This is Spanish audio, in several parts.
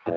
Ahora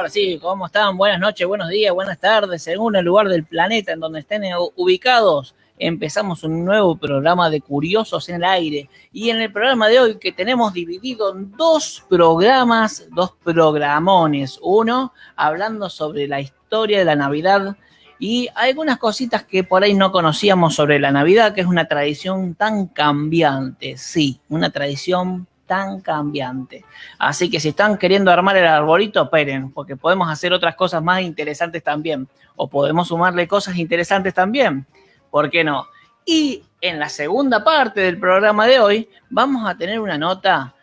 sí, ¿cómo están? Buenas noches, buenos días, buenas tardes, según el lugar del planeta en donde estén ubicados. Empezamos un nuevo programa de Curiosos en el Aire. Y en el programa de hoy, que tenemos dividido en dos programas, dos programones. Uno, hablando sobre la historia de la Navidad y algunas cositas que por ahí no conocíamos sobre la Navidad, que es una tradición tan cambiante. Sí, una tradición tan cambiante. Así que si están queriendo armar el arbolito, esperen, porque podemos hacer otras cosas más interesantes también. O podemos sumarle cosas interesantes también. ¿Por qué no? Y en la segunda parte del programa de hoy vamos a tener una nota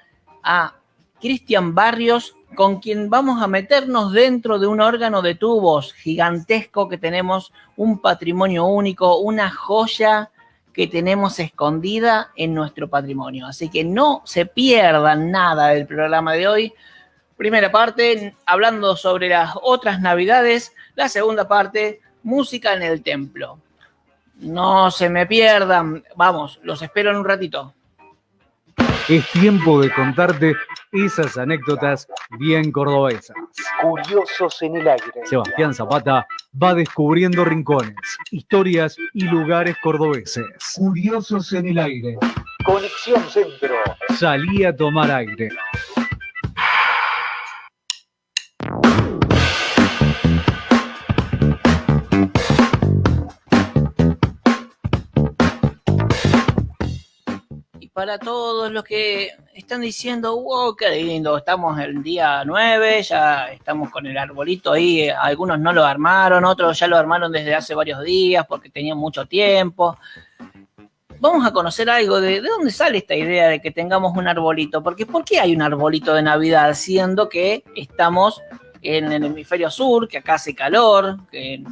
a Cristian Barrios, con quien vamos a meternos dentro de un órgano de tubos gigantesco que tenemos, un patrimonio único, una joya que tenemos escondida en nuestro patrimonio. Así que no se pierdan nada del programa de hoy. Primera parte, hablando sobre las otras navidades. La segunda parte, música en el templo. No se me pierdan. Vamos, los espero en un ratito. Es tiempo de contarte esas anécdotas bien cordobesas. Curiosos en el Aire. Sebastián Zapata va descubriendo rincones, historias y lugares cordobeses. Curiosos en el Aire. Conexión Centro. Salí a tomar aire. Para todos los que están diciendo, wow, qué lindo, estamos el día 9, ya estamos con el arbolito ahí, algunos no lo armaron, otros ya lo armaron desde hace varios días porque tenían mucho tiempo. Vamos a conocer algo de dónde sale esta idea de que tengamos un arbolito, porque ¿por qué hay un arbolito de Navidad? Siendo que estamos en el hemisferio sur, que acá hace calor, que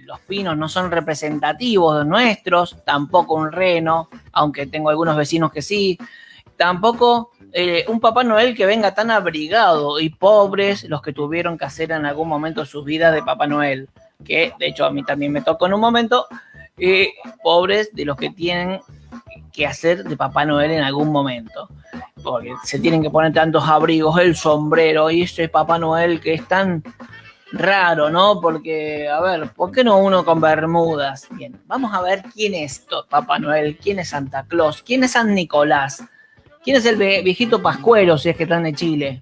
los pinos no son representativos de nuestros, tampoco un reno, aunque tengo algunos vecinos que sí, tampoco un Papá Noel que venga tan abrigado, y pobres los que tuvieron que hacer en algún momento sus vidas de Papá Noel, que de hecho a mí también me tocó en un momento, pobres de los que tienen que hacer de Papá Noel en algún momento, porque se tienen que poner tantos abrigos, el sombrero y ese Papá Noel que es tan raro, ¿no? Porque, a ver, ¿por qué no uno con bermudas? Bien, vamos a ver quién es Papá Noel, quién es Santa Claus, quién es San Nicolás, quién es el viejito pascuero, si es que están de Chile.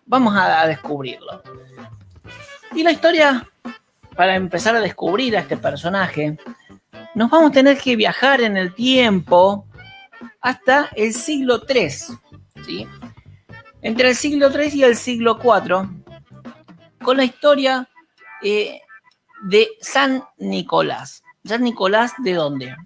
Vamos a descubrirlo. Y la historia, para empezar a descubrir a este personaje, nos vamos a tener que viajar en el tiempo hasta el siglo III, ¿sí? Entre el siglo III y el siglo IV, con la historia de San Nicolás. ¿San Nicolás de dónde?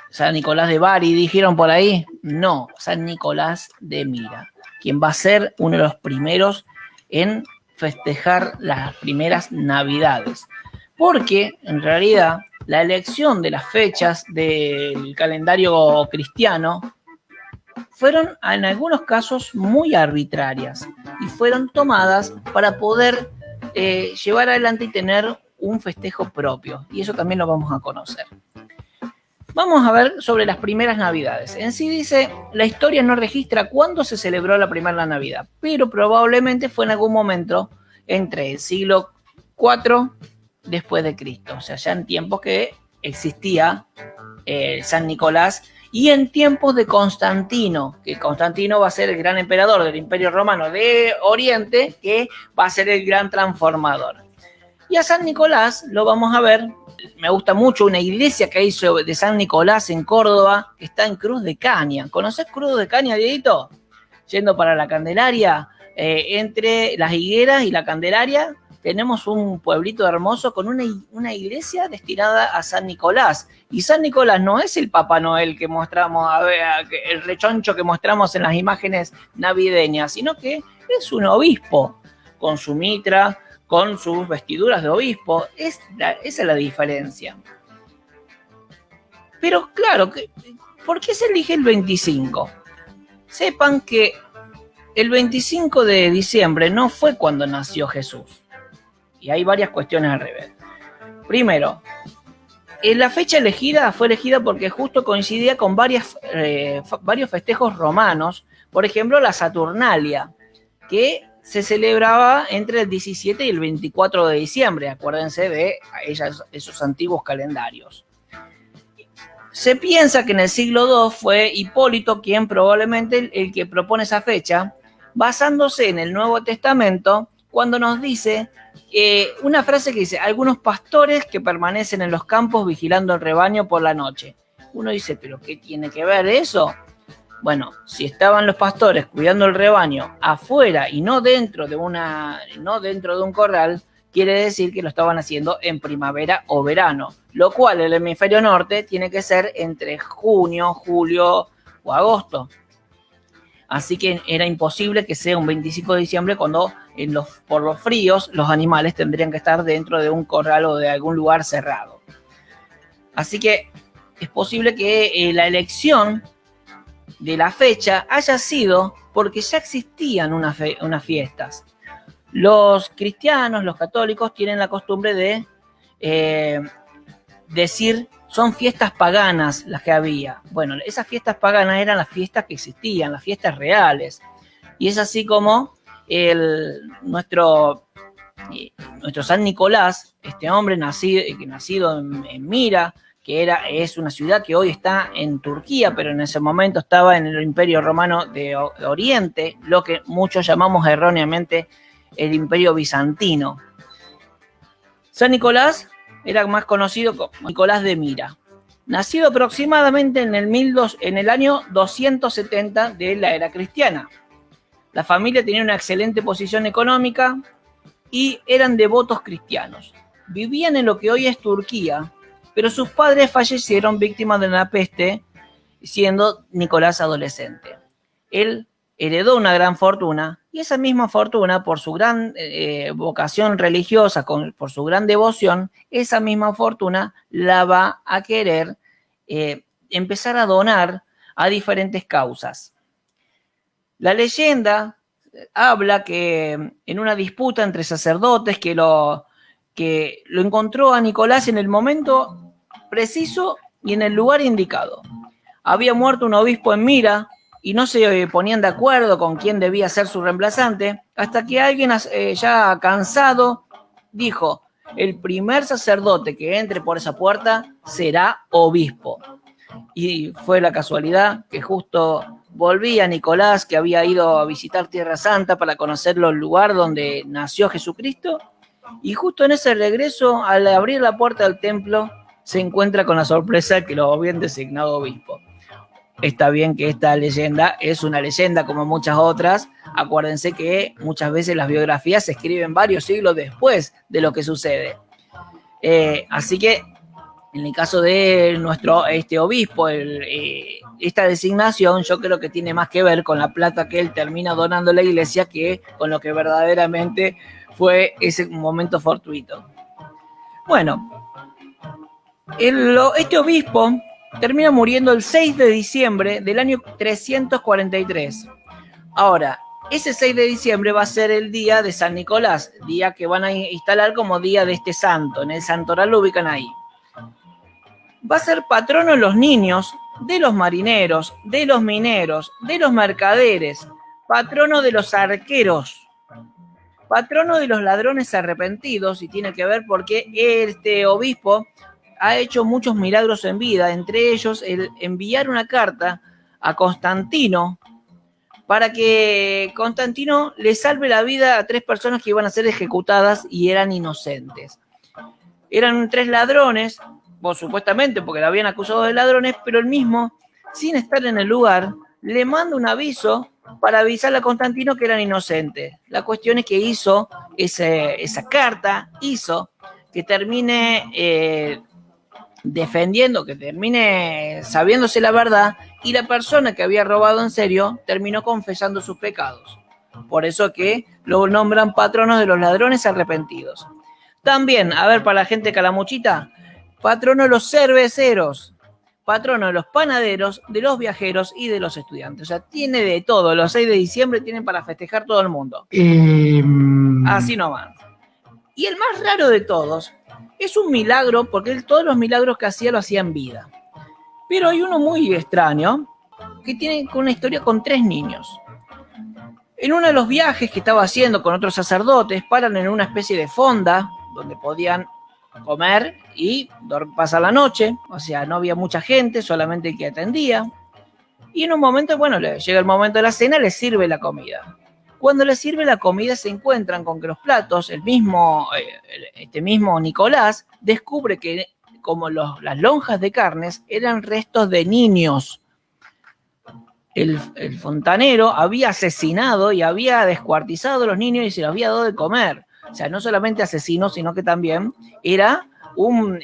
¿San Nicolás de Bari, dijeron por ahí? No, San Nicolás de Mira, quien va a ser uno de los primeros en festejar las primeras Navidades. Porque, en realidad, la elección de las fechas del calendario cristiano fueron, en algunos casos, muy arbitrarias y fueron tomadas para poder llevar adelante y tener un festejo propio, y eso también lo vamos a conocer. Vamos a ver sobre las primeras Navidades. En sí dice, la historia no registra cuándo se celebró la primera Navidad, pero probablemente fue en algún momento entre el siglo IV después de Cristo, o sea, ya en tiempos que existía San Nicolás, y en tiempos de Constantino, que Constantino va a ser el gran emperador del Imperio Romano de Oriente, que va a ser el gran transformador. Y a San Nicolás lo vamos a ver, me gusta mucho una iglesia que hizo de San Nicolás en Córdoba, que está en Cruz de Caña. ¿Conoces Cruz de Caña, Dieguito? Yendo para la Candelaria, entre las higueras y la Candelaria, tenemos un pueblito hermoso con una iglesia destinada a San Nicolás. Y San Nicolás no es el Papá Noel que mostramos, el rechoncho que mostramos en las imágenes navideñas, sino que es un obispo con su mitra, con sus vestiduras de obispo. Esa es la diferencia. Pero claro, ¿por qué se elige el 25? Sepan que el 25 de diciembre no fue cuando nació Jesús. Y hay varias cuestiones al revés. Primero, la fecha elegida fue elegida porque justo coincidía con varios festejos romanos, por ejemplo la Saturnalia, que se celebraba entre el 17 y el 24 de diciembre, acuérdense de esos antiguos calendarios. Se piensa que en el siglo II fue Hipólito quien probablemente el que propone esa fecha, basándose en el Nuevo Testamento, cuando nos dice una frase que dice: algunos pastores que permanecen en los campos vigilando el rebaño por la noche. Uno dice, ¿pero qué tiene que ver eso? Bueno, si estaban los pastores cuidando el rebaño afuera y no dentro de un corral, quiere decir que lo estaban haciendo en primavera o verano, lo cual el hemisferio norte tiene que ser entre junio, julio o agosto. Así que era imposible que sea un 25 de diciembre cuando por los fríos los animales tendrían que estar dentro de un corral o de algún lugar cerrado. Así que es posible que la elección de la fecha haya sido porque ya existían unas fiestas. Los cristianos, los católicos, tienen la costumbre de decir son fiestas paganas las que había. Bueno, esas fiestas paganas eran las fiestas que existían, las fiestas reales. Y es así como nuestro San Nicolás, este hombre nacido en Mira, que es una ciudad que hoy está en Turquía, pero en ese momento estaba en el Imperio Romano de Oriente, lo que muchos llamamos erróneamente el Imperio Bizantino. San Nicolás era más conocido como Nicolás de Mira. Nacido aproximadamente en el año 270 de la era cristiana. La familia tenía una excelente posición económica y eran devotos cristianos. Vivían en lo que hoy es Turquía, pero sus padres fallecieron víctimas de la peste, siendo Nicolás adolescente. Él heredó una gran fortuna, y esa misma fortuna, por su gran vocación religiosa, por su gran devoción, esa misma fortuna la va a querer empezar a donar a diferentes causas. La leyenda habla que en una disputa entre sacerdotes que lo encontró a Nicolás en el momento preciso y en el lugar indicado. Había muerto un obispo en Mira y no se ponían de acuerdo con quién debía ser su reemplazante, hasta que alguien ya cansado dijo: el primer sacerdote que entre por esa puerta será obispo. Y fue la casualidad que justo volvía Nicolás, que había ido a visitar Tierra Santa para conocer el lugar donde nació Jesucristo, y justo en ese regreso, al abrir la puerta del templo, se encuentra con la sorpresa que lo habían designado obispo. Está bien que esta leyenda es una leyenda como muchas otras. Acuérdense que muchas veces las biografías se escriben varios siglos después de lo que sucede. Así que en el caso de este obispo, esta designación yo creo que tiene más que ver con la plata que él termina donando a la iglesia que con lo que verdaderamente fue ese momento fortuito. Bueno, este obispo termina muriendo el 6 de diciembre del año 343. Ahora, ese 6 de diciembre va a ser el día de San Nicolás, día que van a instalar como día de este santo. En el santoral lo ubican ahí. Va a ser patrono de los niños, de los marineros, de los mineros, de los mercaderes, patrono de los arqueros, patrono de los ladrones arrepentidos, y tiene que ver porque este obispo ha hecho muchos milagros en vida, entre ellos el enviar una carta a Constantino para que Constantino le salve la vida a 3 personas que iban a ser ejecutadas y eran inocentes. Eran 3 ladrones, supuestamente porque lo habían acusado de ladrones, pero él mismo, sin estar en el lugar, le manda un aviso para avisarle a Constantino que eran inocentes. La cuestión es que hizo esa carta, hizo que termine defendiendo, que termine sabiéndose la verdad, y la persona que había robado en serio terminó confesando sus pecados. Por eso que lo nombran patrono de los ladrones arrepentidos. También, a ver, para la gente calamuchita, patrono de los cerveceros, patrono de los panaderos, de los viajeros y de los estudiantes. O sea, tiene de todo. Los 6 de diciembre tienen para festejar todo el mundo. Así nomás. Y el más raro de todos es un milagro, porque él, todos los milagros que hacía lo hacía en vida. Pero hay uno muy extraño que tiene una historia con 3 niños. En uno de los viajes que estaba haciendo con otros sacerdotes, paran en una especie de fonda donde podían comer y pasar la noche. O sea, no había mucha gente, solamente el que atendía. Y en un momento, bueno, llega el momento de la cena, les sirve la comida. Cuando les sirve la comida se encuentran con que los platos, este mismo Nicolás descubre que como las lonjas de carnes eran restos de niños. El fontanero había asesinado y había descuartizado a los niños y se los había dado de comer. O sea, no solamente asesinó, sino que también era un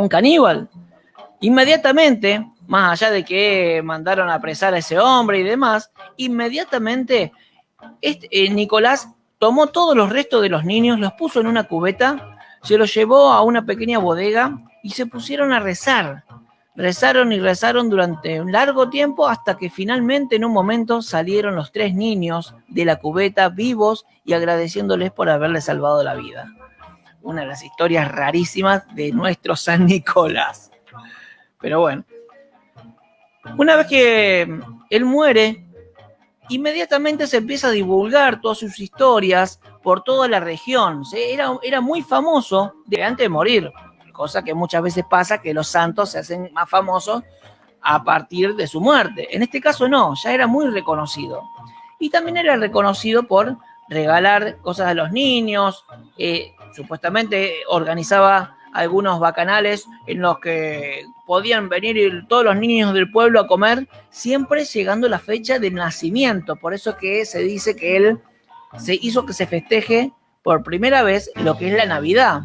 caníbal. Inmediatamente, más allá de que mandaron a apresar a ese hombre y demás, inmediatamente Nicolás tomó todos los restos de los niños, los puso en una cubeta, se los llevó a una pequeña bodega y se pusieron a rezar. Rezaron y rezaron durante un largo tiempo hasta que finalmente en un momento salieron los 3 niños de la cubeta vivos y agradeciéndoles por haberles salvado la vida. Una de las historias rarísimas de nuestro San Nicolás. Pero bueno, una vez que él muere, inmediatamente se empieza a divulgar todas sus historias por toda la región. Era muy famoso antes de morir. Cosa que muchas veces pasa, que los santos se hacen más famosos a partir de su muerte. En este caso no, ya era muy reconocido. Y también era reconocido por regalar cosas a los niños. Supuestamente organizaba algunos bacanales en los que podían venir todos los niños del pueblo a comer, siempre llegando la fecha del nacimiento. Por eso que se dice que él se hizo que se festeje por primera vez lo que es la Navidad.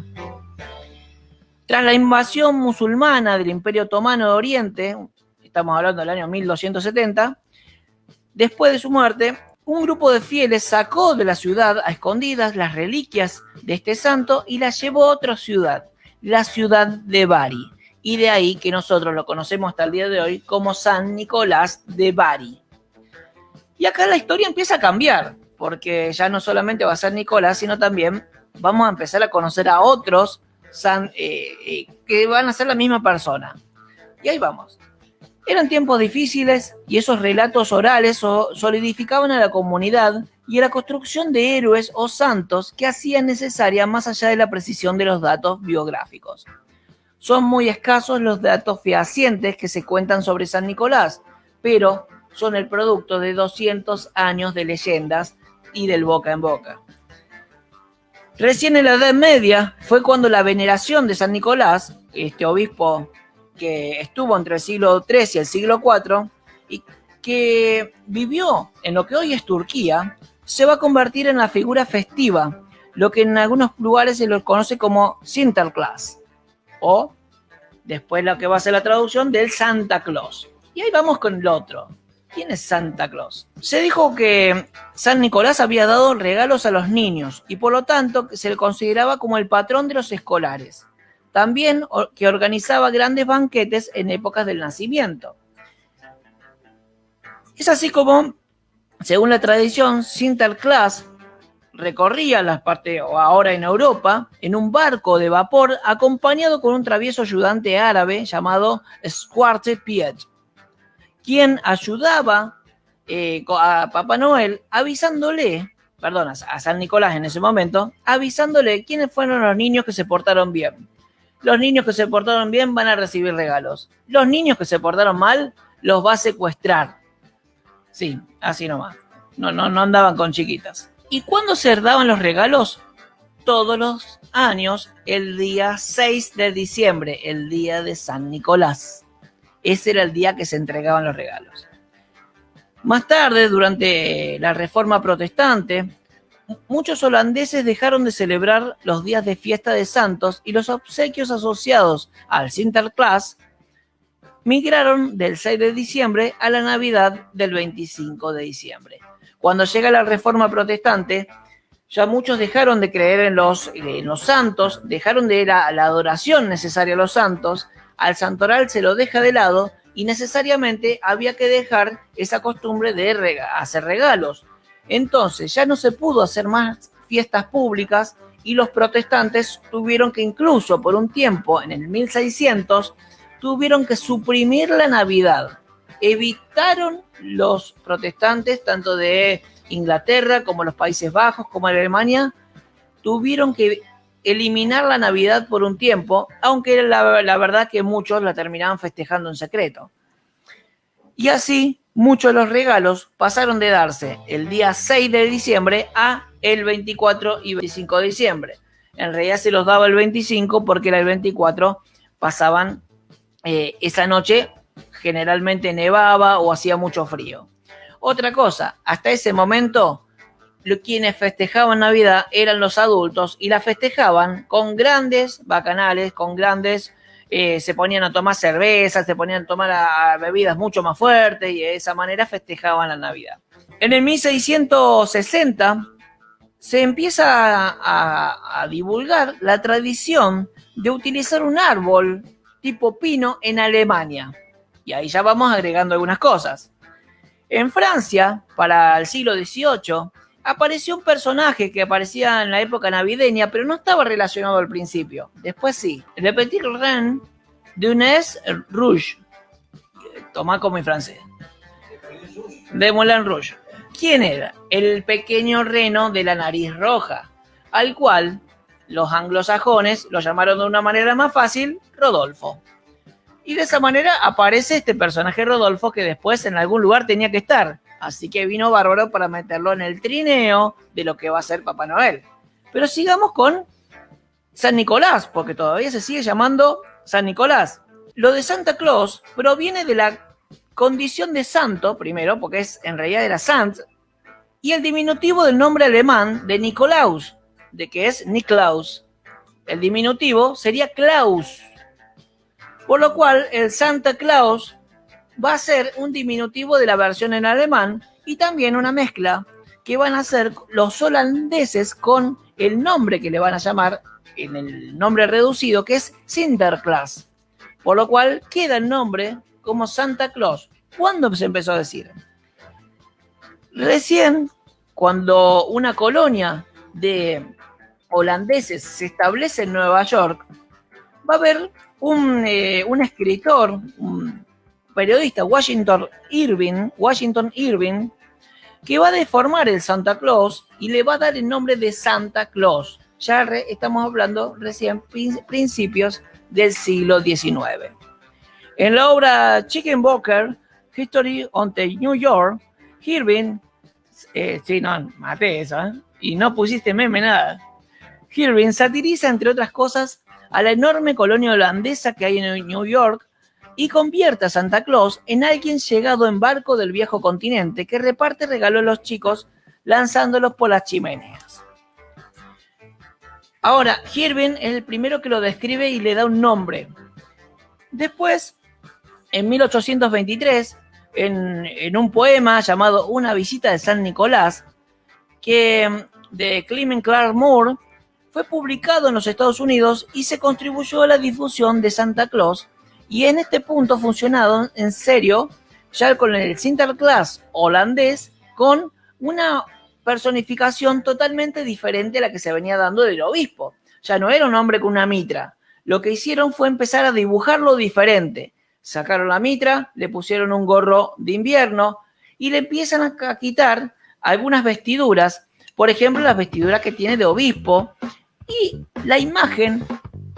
Tras la invasión musulmana del Imperio Otomano de Oriente, estamos hablando del año 1270, después de su muerte, un grupo de fieles sacó de la ciudad a escondidas las reliquias de este santo y las llevó a otra ciudad, la ciudad de Bari. Y de ahí que nosotros lo conocemos hasta el día de hoy como San Nicolás de Bari. Y acá la historia empieza a cambiar, porque ya no solamente va a ser Nicolás, sino también vamos a empezar a conocer a otros que van a ser la misma persona. Y ahí vamos. Eran tiempos difíciles y esos relatos orales solidificaban a la comunidad y a la construcción de héroes o santos que hacían necesaria más allá de la precisión de los datos biográficos. Son muy escasos los datos fehacientes que se cuentan sobre San Nicolás, pero son el producto de 200 años de leyendas y del boca en boca. Recién en la Edad Media fue cuando la veneración de San Nicolás, este obispo que estuvo entre el siglo III y el siglo IV, y que vivió en lo que hoy es Turquía, se va a convertir en la figura festiva, lo que en algunos lugares se lo conoce como Sinterklaas, o después lo que va a ser la traducción del Santa Claus. Y ahí vamos con el otro. ¿Quién es Santa Claus? Se dijo que San Nicolás había dado regalos a los niños y por lo tanto se le consideraba como el patrón de los escolares. También que organizaba grandes banquetes en épocas del nacimiento. Es así como, según la tradición, Sinterklaas recorría las partes, o ahora en Europa, en un barco de vapor acompañado con un travieso ayudante árabe llamado Zwarte Piet, quien ayudaba a Papá Noel a San Nicolás en ese momento, avisándole quiénes fueron los niños que se portaron bien. Los niños que se portaron bien van a recibir regalos. Los niños que se portaron mal los va a secuestrar. Sí, así nomás. No andaban con chiquitas. ¿Y cuándo se daban los regalos? Todos los años, el día 6 de diciembre, el día de San Nicolás. Ese era el día que se entregaban los regalos. Más tarde, durante la Reforma Protestante, muchos holandeses dejaron de celebrar los días de fiesta de santos y los obsequios asociados al Sinterklaas migraron del 6 de diciembre a la Navidad del 25 de diciembre. Cuando llega la Reforma Protestante, ya muchos dejaron de creer en los santos, dejaron de la adoración necesaria a los santos, al santoral se lo deja de lado y necesariamente había que dejar esa costumbre de hacer regalos. Entonces ya no se pudo hacer más fiestas públicas y los protestantes tuvieron que, incluso por un tiempo, en el 1600, tuvieron que suprimir la Navidad. Evitaron los protestantes, tanto de Inglaterra como los Países Bajos, como Alemania, tuvieron que eliminar la Navidad por un tiempo, aunque la verdad que muchos la terminaban festejando en secreto. Y así, muchos de los regalos pasaron de darse el día 6 de diciembre a el 24 y 25 de diciembre. En realidad se los daba el 25 porque era el 24, pasaban esa noche, generalmente nevaba o hacía mucho frío. Otra cosa, hasta ese momento, quienes festejaban Navidad eran los adultos y la festejaban con grandes bacanales, con grandes... se ponían a tomar cerveza, se ponían a tomar bebidas mucho más fuertes y de esa manera festejaban la Navidad. En el 1660 se empieza a divulgar la tradición de utilizar un árbol tipo pino en Alemania. Y ahí ya vamos agregando algunas cosas. En Francia, para el siglo XVIII, apareció un personaje que aparecía en la época navideña, pero no estaba relacionado al principio. Después sí. Le Petit Reine de Nez Rouge. Tomá como en francés. De Moulin Rouge. ¿Quién era? El pequeño reno de la nariz roja, al cual los anglosajones lo llamaron de una manera más fácil, Rodolfo. Y de esa manera aparece este personaje Rodolfo que después en algún lugar tenía que estar. Así que vino bárbaro para meterlo en el trineo de lo que va a ser Papá Noel. Pero sigamos con San Nicolás, porque todavía se sigue llamando San Nicolás. Lo de Santa Claus proviene de la condición de santo, primero, porque en realidad era Sant, y el diminutivo del nombre alemán de Nikolaus, de que es Niklaus. El diminutivo sería Klaus. Por lo cual, el Santa Claus va a ser un diminutivo de la versión en alemán y también una mezcla que van a hacer los holandeses con el nombre que le van a llamar, en el nombre reducido, que es Sinterklaas. Por lo cual queda el nombre como Santa Claus. ¿Cuándo se empezó a decir? Recién, cuando una colonia de holandeses se establece en Nueva York, va a haber un escritor, un periodista, Washington Irving, que va a deformar el Santa Claus y le va a dar el nombre de Santa Claus. Ya estamos hablando recién principios del siglo XIX. En la obra Chickenpoker, History on the New York, Irving, maté eso, y no pusiste meme nada. Irving satiriza, entre otras cosas, a la enorme colonia holandesa que hay en New York y convierte a Santa Claus en alguien llegado en barco del viejo continente que reparte regalos a los chicos lanzándolos por las chimeneas. Ahora, Irving es el primero que lo describe y le da un nombre. Después, en 1823, en un poema llamado Una visita de San Nicolás, que de Clement Clark Moore, fue publicado en los Estados Unidos y se contribuyó a la difusión de Santa Claus, y en este punto ha funcionado en serio ya con el Sinterklaas holandés, con una personificación totalmente diferente a la que se venía dando del obispo. Ya no era un hombre con una mitra. Lo que hicieron fue empezar a dibujarlo diferente. Sacaron la mitra, le pusieron un gorro de invierno y le empiezan a quitar algunas vestiduras, por ejemplo, las vestiduras que tiene de obispo, y la imagen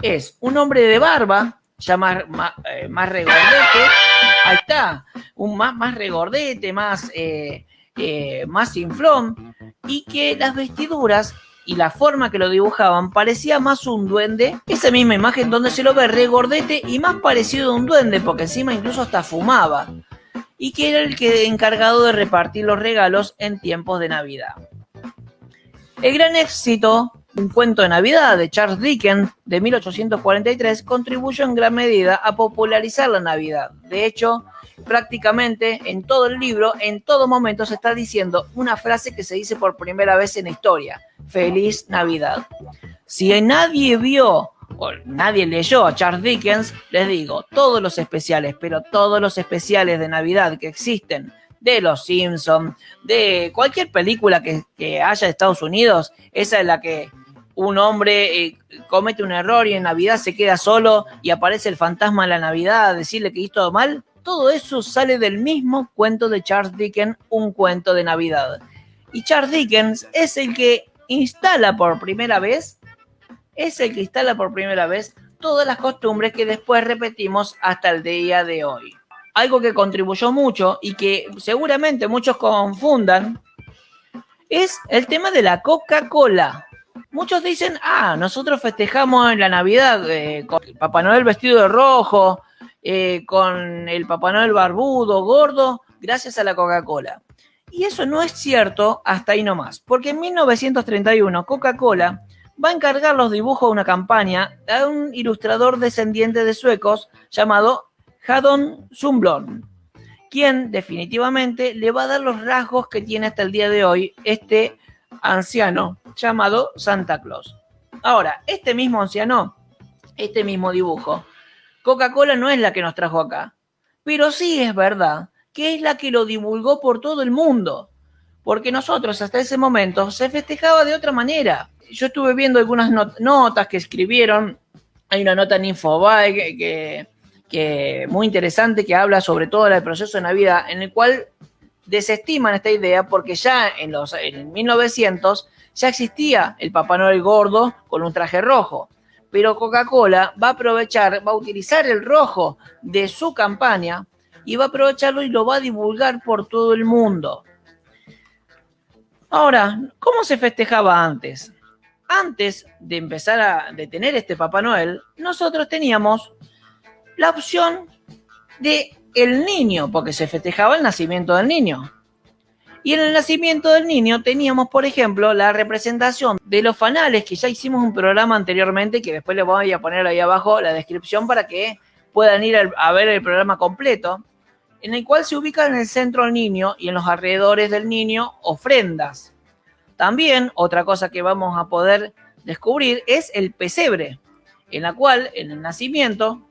es un hombre de barba, ya más regordete, ahí está, más regordete, más inflón, y que las vestiduras y la forma que lo dibujaban parecía más un duende. Esa misma imagen donde se lo ve regordete y más parecido a un duende, porque encima incluso hasta fumaba, y que era el que encargado de repartir los regalos en tiempos de Navidad. El gran éxito, Un cuento de Navidad, de Charles Dickens, de 1843, contribuyó en gran medida a popularizar la Navidad. De hecho, prácticamente en todo el libro, en todo momento se está diciendo una frase que se dice por primera vez en la historia: ¡Feliz Navidad! Si nadie vio o nadie leyó a Charles Dickens, les digo, todos los especiales, pero todos los especiales de Navidad que existen, de Los Simpsons, de cualquier película que haya de Estados Unidos, esa es la que un hombre comete un error y en Navidad se queda solo y aparece el fantasma de la Navidad a decirle que hizo todo mal. Todo eso sale del mismo cuento de Charles Dickens, Un cuento de Navidad. Y Charles Dickens es el que instala por primera vez todas las costumbres que después repetimos hasta el día de hoy. Algo que contribuyó mucho y que seguramente muchos confundan es el tema de la Coca-Cola. Muchos dicen, nosotros festejamos en la Navidad con Papá Noel vestido de rojo, con el Papá Noel barbudo, gordo, gracias a la Coca-Cola. Y eso no es cierto hasta ahí nomás, porque en 1931 Coca-Cola va a encargar los dibujos de una campaña a un ilustrador descendiente de suecos llamado Haddon Sundblom, quien definitivamente le va a dar los rasgos que tiene hasta el día de hoy este anciano llamado Santa Claus. Ahora, este mismo anciano, este mismo dibujo, Coca-Cola no es la que nos trajo acá, pero sí es verdad que es la que lo divulgó por todo el mundo, porque nosotros hasta ese momento se festejaba de otra manera. Yo estuve viendo algunas notas que escribieron, hay una nota en Infobae que muy interesante, que habla sobre todo del proceso de Navidad, en el cual desestiman esta idea porque ya en 1900 ya existía el Papá Noel gordo con un traje rojo, pero Coca-Cola va a utilizar el rojo de su campaña y va a aprovecharlo y lo va a divulgar por todo el mundo. Ahora, ¿cómo se festejaba antes? Antes de empezar de tener este Papá Noel, nosotros teníamos la opción de el niño, porque se festejaba el nacimiento del niño. Y en el nacimiento del niño teníamos, por ejemplo, la representación de los fanales, que ya hicimos un programa anteriormente, que después les voy a poner ahí abajo la descripción para que puedan ir a ver el programa completo, en el cual se ubica en el centro el niño y en los alrededores del niño ofrendas. También otra cosa que vamos a poder descubrir es el pesebre, en la cual en el nacimiento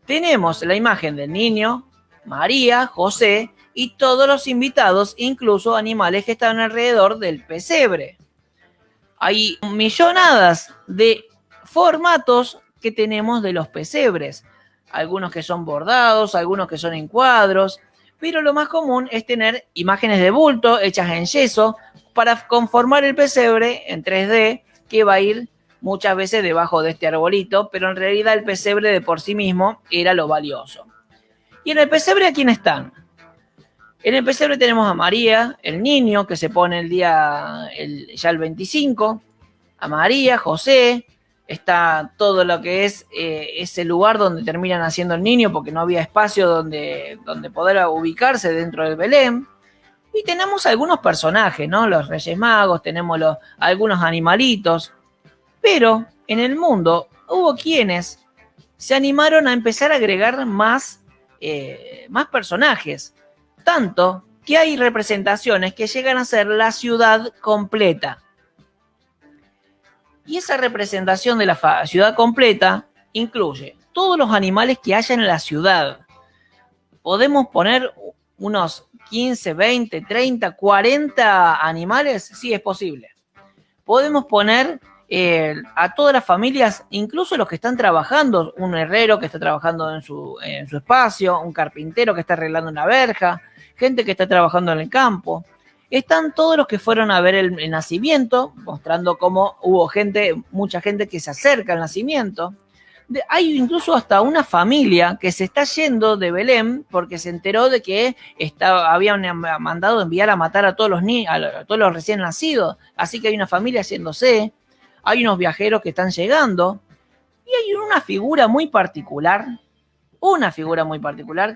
tenemos la imagen del niño, María, José y todos los invitados, incluso animales que están alrededor del pesebre. Hay millonadas de formatos que tenemos de los pesebres. Algunos que son bordados, algunos que son en cuadros, pero lo más común es tener imágenes de bulto hechas en yeso para conformar el pesebre en 3D que va a ir muchas veces debajo de este arbolito, pero en realidad el pesebre de por sí mismo era lo valioso. ¿Y en el pesebre a quién están? En el pesebre tenemos a María, el niño que se pone ya el 25, a María, José, está todo lo que es ese lugar donde terminan haciendo el niño porque no había espacio donde poder ubicarse dentro del Belén. Y tenemos algunos personajes, ¿no? Los Reyes Magos, tenemos algunos animalitos. Pero en el mundo hubo quienes se animaron a empezar a agregar más personajes. Tanto que hay representaciones que llegan a ser la ciudad completa. Y esa representación de la ciudad completa incluye todos los animales que haya en la ciudad. ¿Podemos poner unos 15, 20, 30, 40 animales? Sí, es posible. Podemos poner a todas las familias, incluso los que están trabajando, un herrero que está trabajando en su espacio, un carpintero que está arreglando una verja, gente que está trabajando en el campo. Están todos los que fueron a ver el nacimiento, mostrando cómo hubo mucha gente que se acerca al nacimiento. Hay incluso hasta una familia que se está yendo de Belén porque se enteró de que habían mandado enviar a matar a todos los recién nacidos. Así que hay una familia yéndose, hay unos viajeros que están llegando y hay una figura muy particular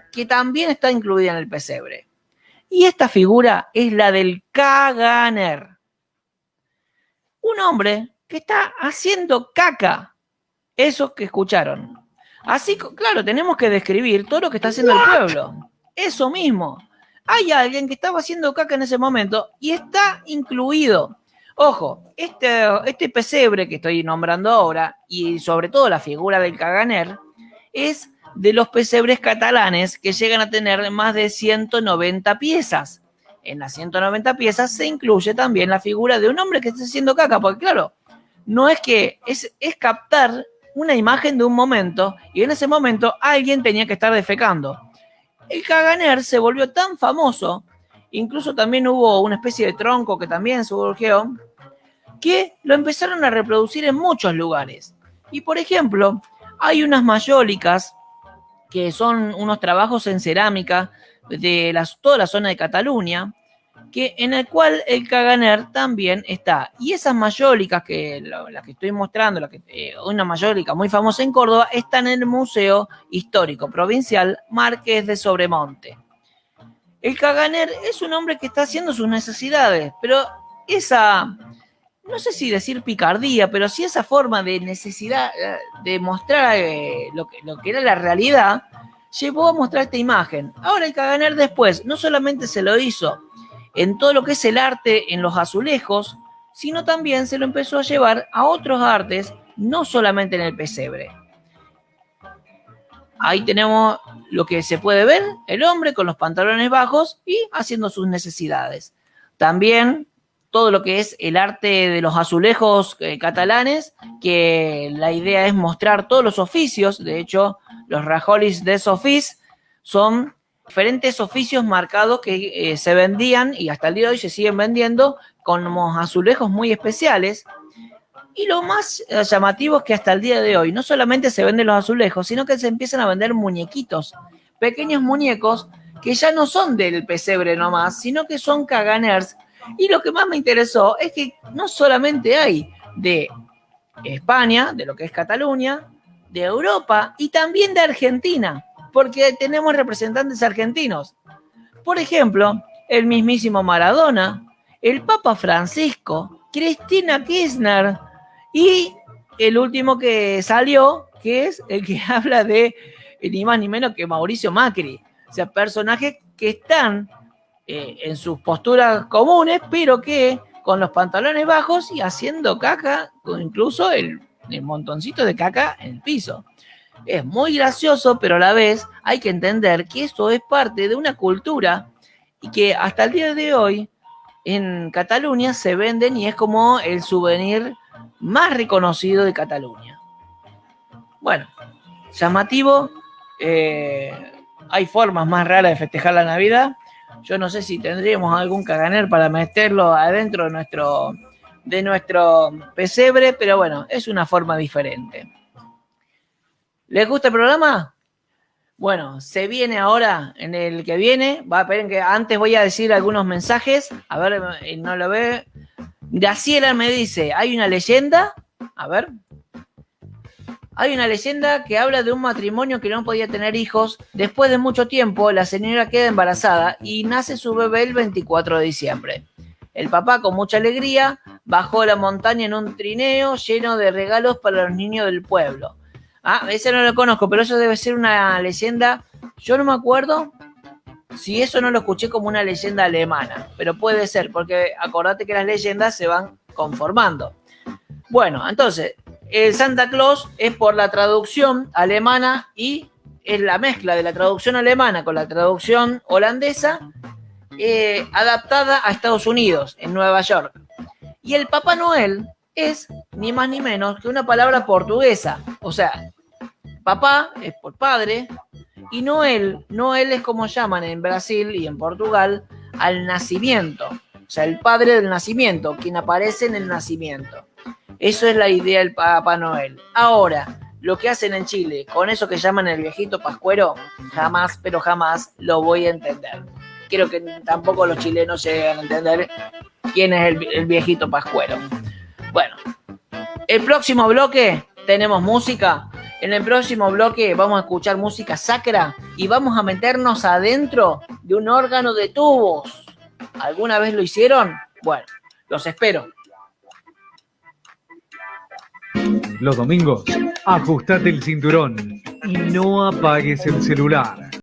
que también está incluida en el pesebre. Y esta figura es la del Caganer. Un hombre que está haciendo caca. Eso que escucharon. Así, claro, tenemos que describir todo lo que está haciendo el pueblo. Eso mismo. Hay alguien que estaba haciendo caca en ese momento y está incluido. Ojo, este pesebre que estoy nombrando ahora, y sobre todo la figura del Caganer, es de los pesebres catalanes que llegan a tener más de 190 piezas. En las 190 piezas se incluye también la figura de un hombre que está haciendo caca, porque claro, no es que es captar una imagen de un momento y en ese momento alguien tenía que estar defecando. El Caganer se volvió tan famoso, incluso también hubo una especie de tronco que también surgió, que lo empezaron a reproducir en muchos lugares. Y por ejemplo, hay unas mayólicas que son unos trabajos en cerámica de toda la zona de Cataluña, en el cual el Caganer también está. Y esas mayólicas, la que estoy mostrando, una mayólica muy famosa en Córdoba, está en el Museo Histórico Provincial Marqués de Sobremonte. El Caganer es un hombre que está haciendo sus necesidades, pero no sé si decir picardía, pero sí esa forma de necesidad de mostrar lo que era la realidad, llevó a mostrar esta imagen. Ahora el Caganer después no solamente se lo hizo en todo lo que es el arte en los azulejos, sino también se lo empezó a llevar a otros artes, no solamente en el pesebre. Ahí tenemos lo que se puede ver, el hombre con los pantalones bajos y haciendo sus necesidades. También todo lo que es el arte de los azulejos catalanes, que la idea es mostrar todos los oficios. De hecho, los rajolis de Sofís son diferentes oficios marcados que se vendían y hasta el día de hoy se siguen vendiendo con azulejos muy especiales. Y lo más llamativo es que hasta el día de hoy no solamente se venden los azulejos, sino que se empiezan a vender muñequitos, pequeños muñecos que ya no son del pesebre nomás, sino que son Caganers. Y lo que más me interesó es que no solamente hay de España, de lo que es Cataluña, de Europa y también de Argentina, porque tenemos representantes argentinos. Por ejemplo, el mismísimo Maradona, el Papa Francisco, Cristina Kirchner y el último que salió, que es el que habla de ni más ni menos que Mauricio Macri. O sea, personajes que están en sus posturas comunes, pero que con los pantalones bajos y haciendo caca, con incluso el montoncito de caca en el piso. Es muy gracioso, pero a la vez hay que entender que esto es parte de una cultura y que hasta el día de hoy en Cataluña se venden y es como el souvenir más reconocido de Cataluña. Bueno, llamativo. Hay formas más raras de festejar la Navidad. Yo no sé si tendríamos algún Caganer para meterlo adentro de nuestro pesebre, pero bueno, es una forma diferente. ¿Les gusta el programa? Bueno, se viene ahora en el que viene. Esperen que antes voy a decir algunos mensajes. A ver, no lo ve. Graciela me dice, hay una leyenda. A ver. Hay una leyenda que habla de un matrimonio que no podía tener hijos. Después de mucho tiempo, la señora queda embarazada y nace su bebé el 24 de diciembre. El papá, con mucha alegría, bajó la montaña en un trineo lleno de regalos para los niños del pueblo. Ese no lo conozco, pero eso debe ser una leyenda. Yo no me acuerdo si eso no lo escuché como una leyenda alemana, pero puede ser, porque acordate que las leyendas se van conformando. Bueno, entonces, el Santa Claus es por la traducción alemana y es la mezcla de la traducción alemana con la traducción holandesa adaptada a Estados Unidos, en Nueva York. Y el Papá Noel es ni más ni menos que una palabra portuguesa. O sea, papá es por padre y Noel es como llaman en Brasil y en Portugal al nacimiento. O sea, el padre del nacimiento, quien aparece en el nacimiento. Eso es la idea del Papá Noel. Ahora, lo que hacen en Chile con eso que llaman el viejito pascuero, jamás, pero jamás lo voy a entender. Creo que tampoco los chilenos llegan a entender quién es el viejito pascuero. Bueno, el próximo bloque tenemos música. En el próximo bloque vamos a escuchar música sacra y vamos a meternos adentro de un órgano de tubos. ¿Alguna vez lo hicieron? Bueno, los espero. Los domingos, ajustate el cinturón y no apagues el celular.